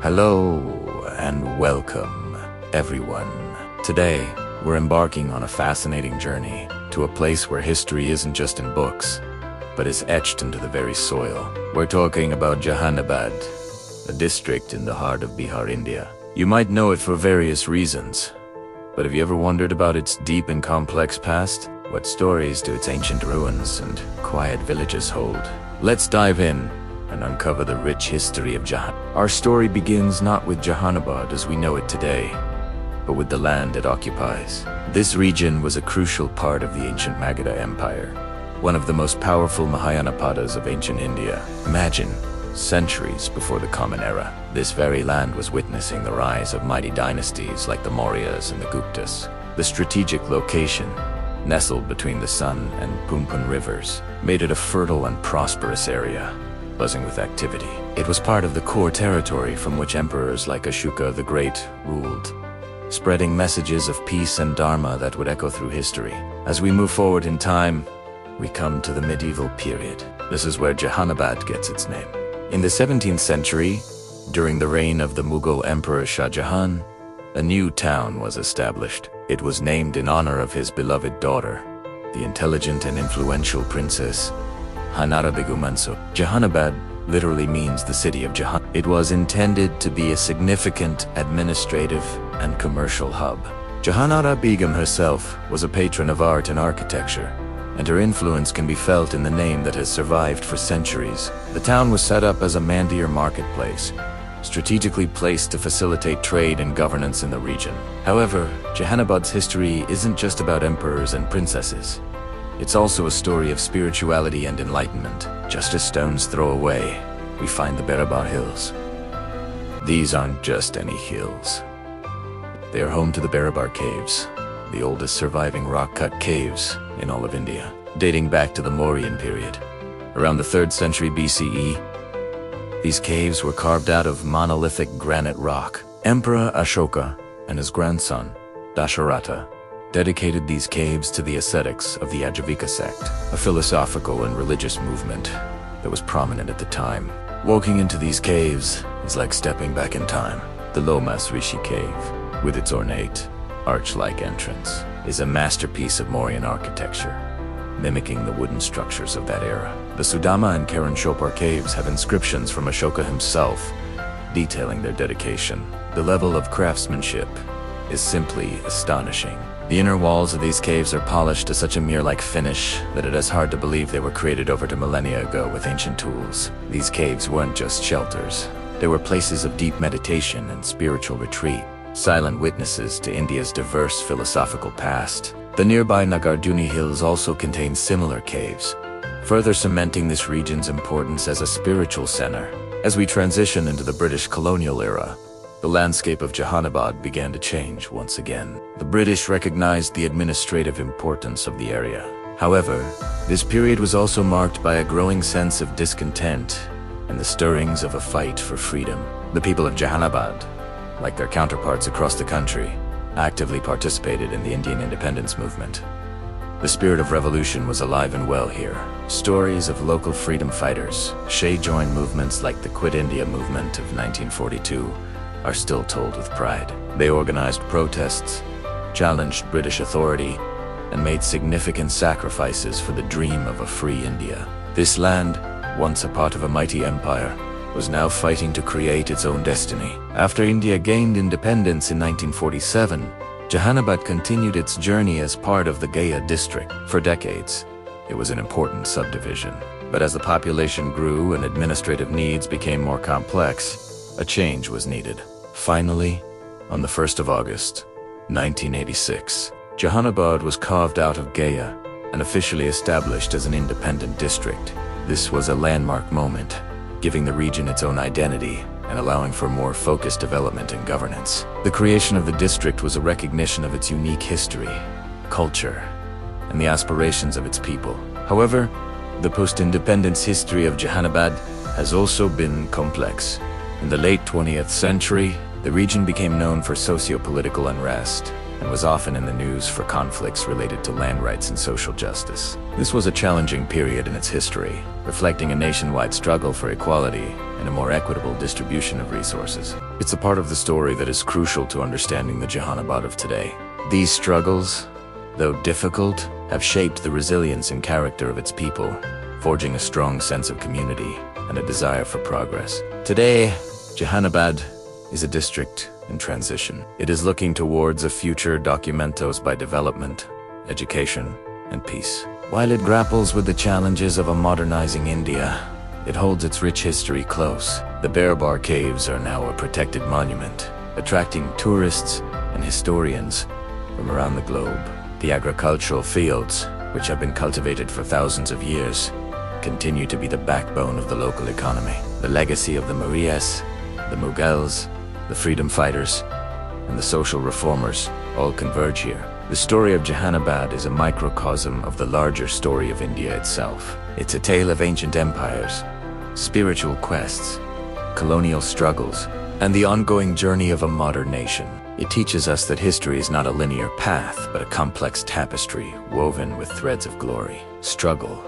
Hello and welcome, everyone. Today, we're embarking on a fascinating journey to a place where history isn't just in books, but is etched into the very soil. We're talking about Jehanabad, a district in the heart of Bihar, India. You might know it for various reasons, but have you ever wondered about its deep and complex past? What stories do its ancient ruins and quiet villages hold? Let's dive in and uncover the rich history of Jehanabad. Our story begins not with Jehanabad as we know it today, but with the land it occupies. This region was a crucial part of the ancient Magadha Empire, one of the most powerful Mahayanapadas of ancient India. Imagine, centuries before the Common Era, this very land was witnessing the rise of mighty dynasties like the Mauryas and the Guptas. The strategic location, nestled between the Sun and Pumpun rivers, made it a fertile and prosperous area, buzzing with activity. It was part of the core territory from which emperors like Ashoka the Great ruled, spreading messages of peace and dharma that would echo through history. As we move forward in time, we come to the medieval period. This is where Jehanabad gets its name. In the 17th century, during the reign of the Mughal Emperor Shah Jahan, a new town was established. It was named in honor of his beloved daughter, the intelligent and influential princess Hanara Begum Mansur. Jehanabad literally means the city of Jahan. It was intended to be a significant administrative and commercial hub. Jahanara Begum herself was a patron of art and architecture, and her influence can be felt in the name that has survived for centuries. The town was set up as a mandir marketplace, strategically placed to facilitate trade and governance in the region. However, Jehanabad's history isn't just about emperors and princesses. It's also a story of spirituality and enlightenment. Just a stone's throw away, we find the Barabar Hills. These aren't just any hills. They are home to the Barabar Caves, the oldest surviving rock-cut caves in all of India, dating back to the Mauryan period. Around the 3rd century BCE, these caves were carved out of monolithic granite rock. Emperor Ashoka and his grandson, Dasharatha, dedicated these caves to the ascetics of the Ajivika sect, a philosophical and religious movement that was prominent at the time. Walking into these caves is like stepping back in time. The Lomas Rishi cave, with its ornate, arch-like entrance, is a masterpiece of Mauryan architecture, mimicking the wooden structures of that era. The Sudama and Karan Chopar caves have inscriptions from Ashoka himself, detailing their dedication. The level of craftsmanship is simply astonishing. The inner walls of these caves are polished to such a mirror-like finish that it is hard to believe they were created over two millennia ago with ancient tools. These caves weren't just shelters. They were places of deep meditation and spiritual retreat, silent witnesses to India's diverse philosophical past. The nearby Nagarduni Hills also contain similar caves, further cementing this region's importance as a spiritual center. As we transition into the British colonial era, the landscape of Jehanabad began to change once again. The British recognized the administrative importance of the area. However, this period was also marked by a growing sense of discontent and the stirrings of a fight for freedom. The people of Jehanabad, like their counterparts across the country, actively participated in the Indian independence movement. The spirit of revolution was alive and well here. Stories of local freedom fighters, joined movements like the Quit India movement of 1942, are still told with pride. They organized protests, challenged British authority, and made significant sacrifices for the dream of a free India. This land, once a part of a mighty empire, was now fighting to create its own destiny. After India gained independence in 1947, Jehanabad continued its journey as part of the Gaya district. For decades, it was an important subdivision. But as the population grew and administrative needs became more complex, a change was needed. Finally, on the 1st of August, 1986, Jehanabad was carved out of Gaya and officially established as an independent district. This was a landmark moment, giving the region its own identity and allowing for more focused development and governance. The creation of the district was a recognition of its unique history, culture, and the aspirations of its people. However, the post-independence history of Jehanabad has also been complex. In the late 20th century, the region became known for socio-political unrest and was often in the news for conflicts related to land rights and social justice. This was a challenging period in its history, reflecting a nationwide struggle for equality and and a more equitable distribution of resources. It's a part of the story that is crucial to understanding the Jehanabad of today. These struggles, though difficult, have shaped the resilience and character of its people, forging a strong sense of community and a desire for progress. Today, Jehanabad is a district in transition. It is looking towards a future documented by development, education, and peace. While it grapples with the challenges of a modernizing India, it holds its rich history close. The Barabar Caves are now a protected monument, attracting tourists and historians from around the globe. The agricultural fields, which have been cultivated for thousands of years, continue to be the backbone of the local economy. The legacy of the Mauryas, the Mughals, the freedom fighters, and the social reformers all converge here. The story of Jehanabad is a microcosm of the larger story of India itself. It's a tale of ancient empires, spiritual quests, colonial struggles, and the ongoing journey of a modern nation. It teaches us that history is not a linear path, but a complex tapestry woven with threads of glory, struggle,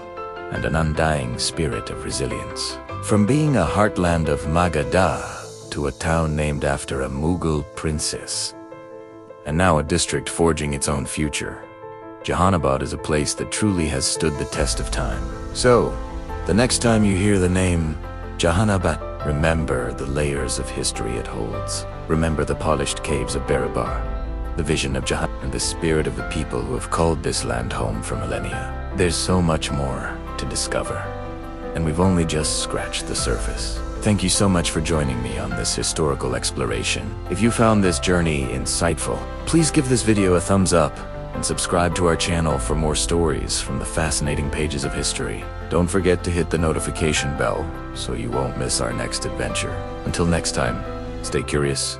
and an undying spirit of resilience. From being a heartland of Magadha to a town named after a Mughal princess, and now a district forging its own future, Jehanabad is a place that truly has stood the test of time. So, the next time you hear the name Jehanabad, remember the layers of history it holds. Remember the polished caves of Barabar, the vision of Jehanabad, and the spirit of the people who have called this land home for millennia. There's so much more to discover, and we've only just scratched the surface. Thank you so much for joining me on this historical exploration. If you found this journey insightful, please give this video a thumbs up and subscribe to our channel for more stories from the fascinating pages of history. Don't forget to hit the notification bell so you won't miss our next adventure. Until next time, stay curious,